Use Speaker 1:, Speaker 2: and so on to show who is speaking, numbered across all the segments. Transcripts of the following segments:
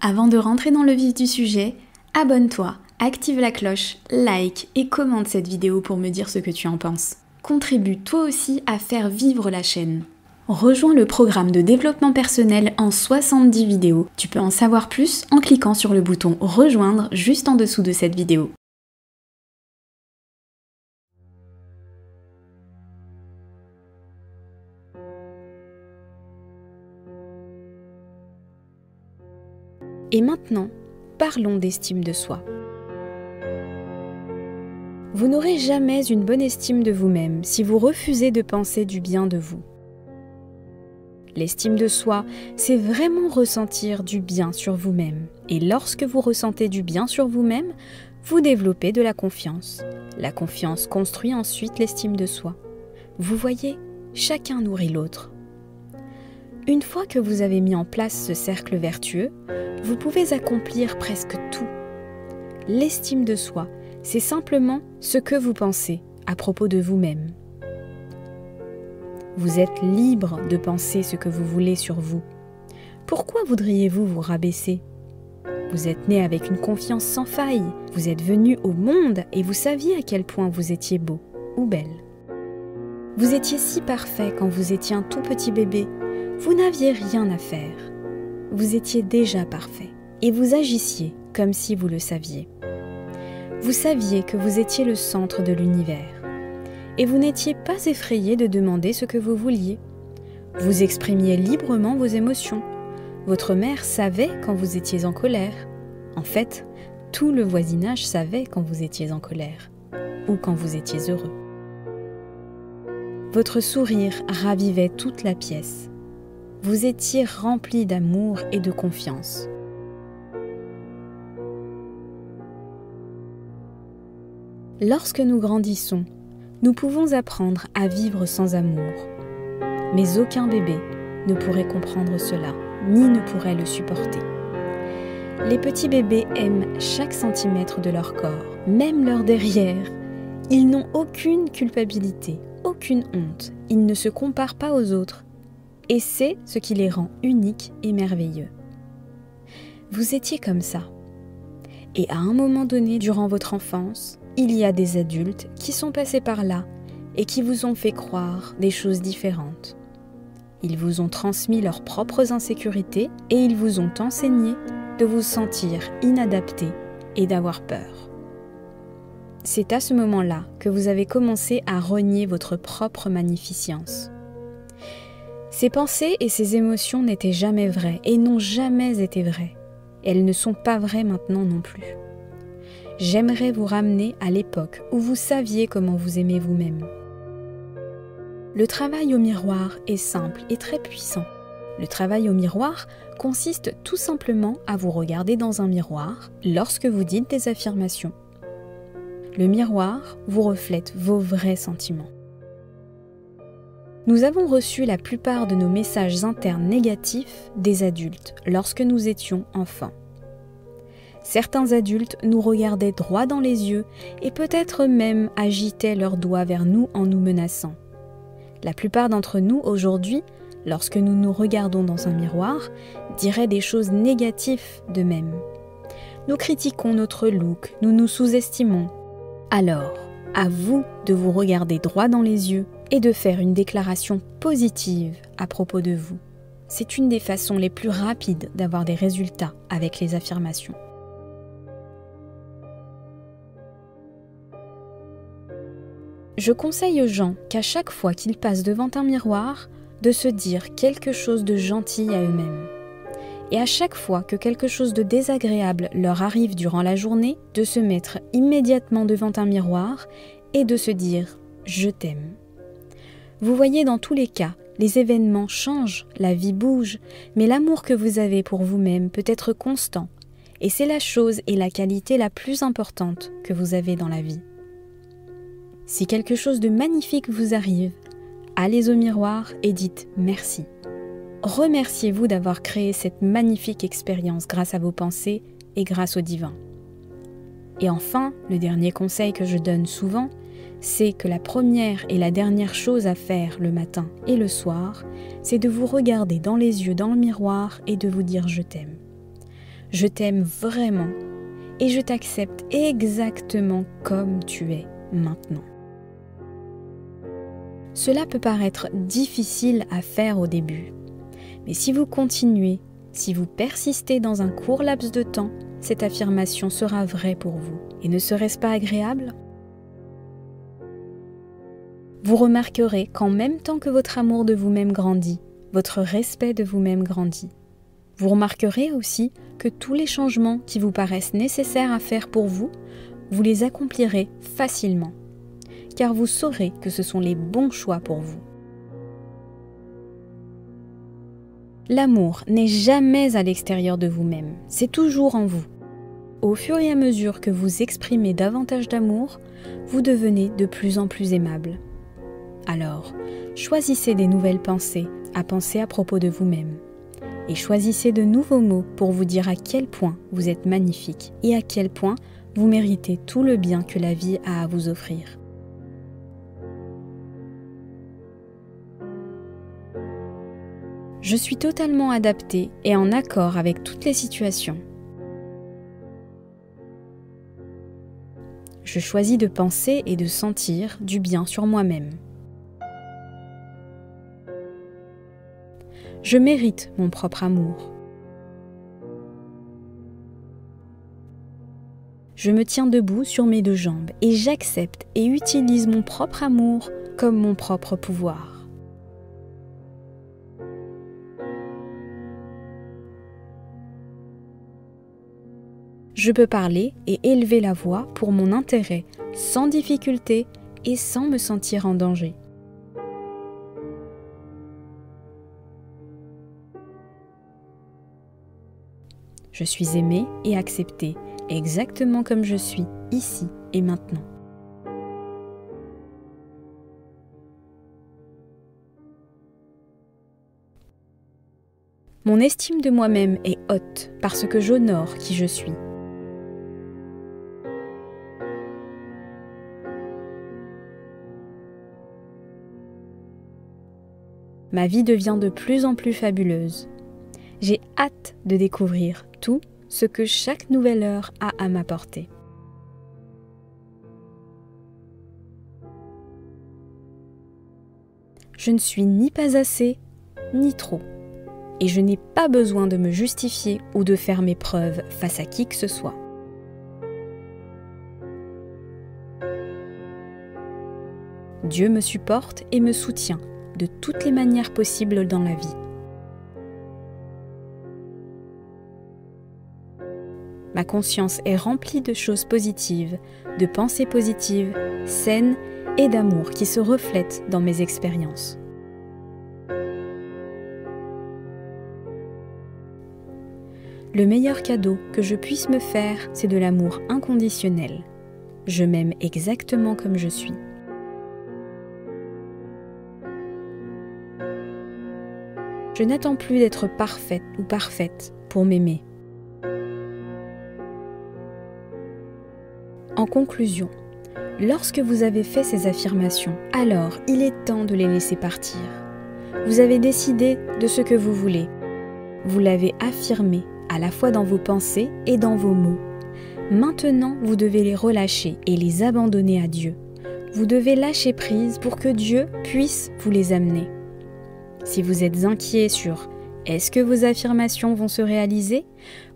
Speaker 1: Avant de rentrer dans le vif du sujet, abonne-toi, active la cloche, like et commente cette vidéo pour me dire ce que tu en penses. Contribue toi aussi à faire vivre la chaîne. Rejoins le programme de développement personnel en 70 vidéos. Tu peux en savoir plus en cliquant sur le bouton rejoindre juste en dessous de cette vidéo. Et maintenant, parlons d'estime de soi. Vous n'aurez jamais une bonne estime de vous-même si vous refusez de penser du bien de vous. L'estime de soi, c'est vraiment ressentir du bien sur vous-même. Et lorsque vous ressentez du bien sur vous-même, vous développez de la confiance. La confiance construit ensuite l'estime de soi. Vous voyez, chacun nourrit l'autre. Une fois que vous avez mis en place ce cercle vertueux, vous pouvez accomplir presque tout. L'estime de soi, c'est simplement ce que vous pensez à propos de vous-même. Vous êtes libre de penser ce que vous voulez sur vous. Pourquoi voudriez-vous vous rabaisser? Vous êtes né avec une confiance sans faille. Vous êtes venu au monde et vous saviez à quel point vous étiez beau ou belle. Vous étiez si parfait quand vous étiez un tout petit bébé. Vous n'aviez rien à faire. Vous étiez déjà parfait et vous agissiez comme si vous le saviez. Vous saviez que vous étiez le centre de l'univers et vous n'étiez pas effrayé de demander ce que vous vouliez. Vous exprimiez librement vos émotions. Votre mère savait quand vous étiez en colère. En fait, tout le voisinage savait quand vous étiez en colère ou quand vous étiez heureux. Votre sourire ravivait toute la pièce. Vous étiez rempli d'amour et de confiance. Lorsque nous grandissons, nous pouvons apprendre à vivre sans amour. Mais aucun bébé ne pourrait comprendre cela, ni ne pourrait le supporter. Les petits bébés aiment chaque centimètre de leur corps, même leur derrière. Ils n'ont aucune culpabilité, aucune honte. Ils ne se comparent pas aux autres. Et c'est ce qui les rend uniques et merveilleux. Vous étiez comme ça. Et à un moment donné, durant votre enfance, il y a des adultes qui sont passés par là et qui vous ont fait croire des choses différentes. Ils vous ont transmis leurs propres insécurités et ils vous ont enseigné de vous sentir inadapté et d'avoir peur. C'est à ce moment-là que vous avez commencé à renier votre propre magnificence. Ces pensées et ces émotions n'étaient jamais vraies et n'ont jamais été vraies. Elles ne sont pas vraies maintenant non plus. J'aimerais vous ramener à l'époque où vous saviez comment vous aimez vous-même. Le travail au miroir est simple et très puissant. Le travail au miroir consiste tout simplement à vous regarder dans un miroir lorsque vous dites des affirmations. Le miroir vous reflète vos vrais sentiments. Nous avons reçu la plupart de nos messages internes négatifs des adultes lorsque nous étions enfants. Certains adultes nous regardaient droit dans les yeux et peut-être même agitaient leurs doigts vers nous en nous menaçant. La plupart d'entre nous aujourd'hui, lorsque nous nous regardons dans un miroir, diraient des choses négatives d'eux-mêmes. Nous critiquons notre look, nous nous sous-estimons. Alors, à vous de vous regarder droit dans les yeux et de faire une déclaration positive à propos de vous. C'est une des façons les plus rapides d'avoir des résultats avec les affirmations. Je conseille aux gens qu'à chaque fois qu'ils passent devant un miroir, de se dire quelque chose de gentil à eux-mêmes. Et à chaque fois que quelque chose de désagréable leur arrive durant la journée, de se mettre immédiatement devant un miroir et de se dire « je t'aime ». Vous voyez, dans tous les cas, les événements changent, la vie bouge, mais l'amour que vous avez pour vous-même peut être constant. Et c'est la chose et la qualité la plus importante que vous avez dans la vie. Si quelque chose de magnifique vous arrive, allez au miroir et dites merci. Remerciez-vous d'avoir créé cette magnifique expérience grâce à vos pensées et grâce au divin. Et enfin, le dernier conseil que je donne souvent, c'est que la première et la dernière chose à faire le matin et le soir, c'est de vous regarder dans les yeux dans le miroir et de vous dire « je t'aime ». Je t'aime vraiment et je t'accepte exactement comme tu es maintenant. Cela peut paraître difficile à faire au début, mais si vous continuez, si vous persistez dans un court laps de temps, cette affirmation sera vraie pour vous. Et ne serait-ce pas agréable ? Vous remarquerez qu'en même temps que votre amour de vous-même grandit, votre respect de vous-même grandit. Vous remarquerez aussi que tous les changements qui vous paraissent nécessaires à faire pour vous, vous les accomplirez facilement, car vous saurez que ce sont les bons choix pour vous. L'amour n'est jamais à l'extérieur de vous-même, c'est toujours en vous. Au fur et à mesure que vous exprimez davantage d'amour, vous devenez de plus en plus aimable. Alors, choisissez des nouvelles pensées à penser à propos de vous-même. Et choisissez de nouveaux mots pour vous dire à quel point vous êtes magnifique et à quel point vous méritez tout le bien que la vie a à vous offrir. Je suis totalement adaptée et en accord avec toutes les situations. Je choisis de penser et de sentir du bien sur moi-même. Je mérite mon propre amour. Je me tiens debout sur mes deux jambes et j'accepte et utilise mon propre amour comme mon propre pouvoir. Je peux parler et élever la voix pour mon intérêt, sans difficulté et sans me sentir en danger. Je suis aimée et acceptée, exactement comme je suis, ici et maintenant. Mon estime de moi-même est haute parce que j'honore qui je suis. Ma vie devient de plus en plus fabuleuse. J'ai hâte de découvrir tout ce que chaque nouvelle heure a à m'apporter. Je ne suis ni pas assez, ni trop. Et je n'ai pas besoin de me justifier ou de faire mes preuves face à qui que ce soit. Dieu me supporte et me soutient de toutes les manières possibles dans la vie. Ma conscience est remplie de choses positives, de pensées positives, saines et d'amour qui se reflètent dans mes expériences. Le meilleur cadeau que je puisse me faire, c'est de l'amour inconditionnel. Je m'aime exactement comme je suis. Je n'attends plus d'être parfaite ou parfaite pour m'aimer. En conclusion, lorsque vous avez fait ces affirmations, alors il est temps de les laisser partir. Vous avez décidé de ce que vous voulez. Vous l'avez affirmé, à la fois dans vos pensées et dans vos mots. Maintenant, vous devez les relâcher et les abandonner à Dieu. Vous devez lâcher prise pour que Dieu puisse vous les amener. Si vous êtes inquiet sur « est-ce que vos affirmations vont se réaliser ?»,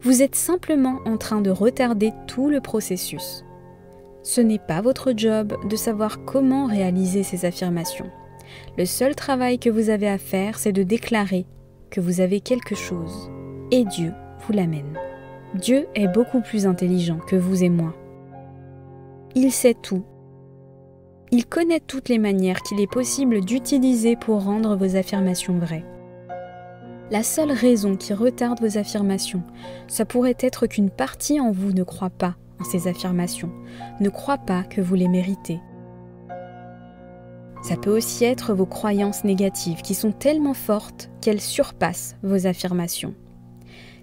Speaker 1: vous êtes simplement en train de retarder tout le processus. Ce n'est pas votre job de savoir comment réaliser ces affirmations. Le seul travail que vous avez à faire, c'est de déclarer que vous avez quelque chose. Et Dieu vous l'amène. Dieu est beaucoup plus intelligent que vous et moi. Il sait tout. Il connaît toutes les manières qu'il est possible d'utiliser pour rendre vos affirmations vraies. La seule raison qui retarde vos affirmations, ça pourrait être qu'une partie en vous ne croit pas en ces affirmations, ne croit pas que vous les méritez. Ça peut aussi être vos croyances négatives qui sont tellement fortes qu'elles surpassent vos affirmations.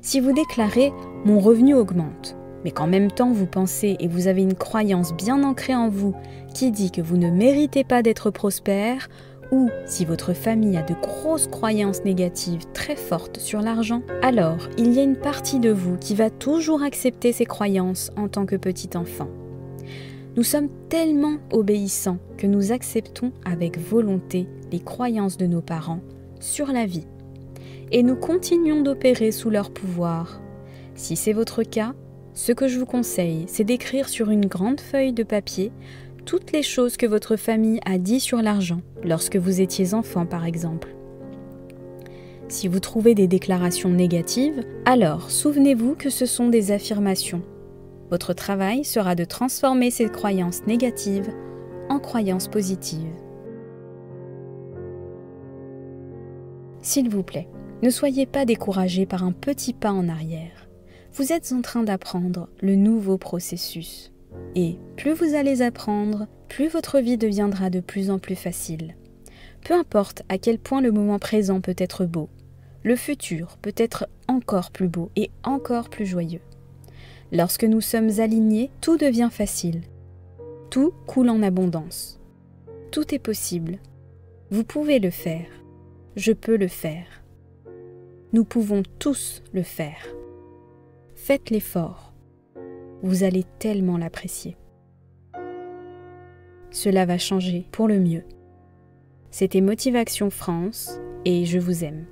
Speaker 1: Si vous déclarez « mon revenu augmente », mais qu'en même temps vous pensez et vous avez une croyance bien ancrée en vous qui dit que vous ne méritez pas d'être prospère Ou si votre famille a de grosses croyances négatives très fortes sur l'argent, alors il y a une partie de vous qui va toujours accepter ces croyances en tant que petit enfant. Nous sommes tellement obéissants que nous acceptons avec volonté les croyances de nos parents sur la vie. Et nous continuons d'opérer sous leur pouvoir. Si c'est votre cas, ce que je vous conseille, c'est d'écrire sur une grande feuille de papier toutes les choses que votre famille a dit sur l'argent, lorsque vous étiez enfant par exemple. Si vous trouvez des déclarations négatives, alors souvenez-vous que ce sont des affirmations. Votre travail sera de transformer ces croyances négatives en croyances positives. S'il vous plaît, ne soyez pas découragés par un petit pas en arrière. Vous êtes en train d'apprendre le nouveau processus. Et plus vous allez apprendre, plus votre vie deviendra de plus en plus facile. Peu importe à quel point le moment présent peut être beau, le futur peut être encore plus beau et encore plus joyeux. Lorsque nous sommes alignés, tout devient facile. Tout coule en abondance. Tout est possible. Vous pouvez le faire. Je peux le faire. Nous pouvons tous le faire. Faites l'effort. Vous allez tellement l'apprécier. Cela va changer pour le mieux. C'était Motivation France et je vous aime.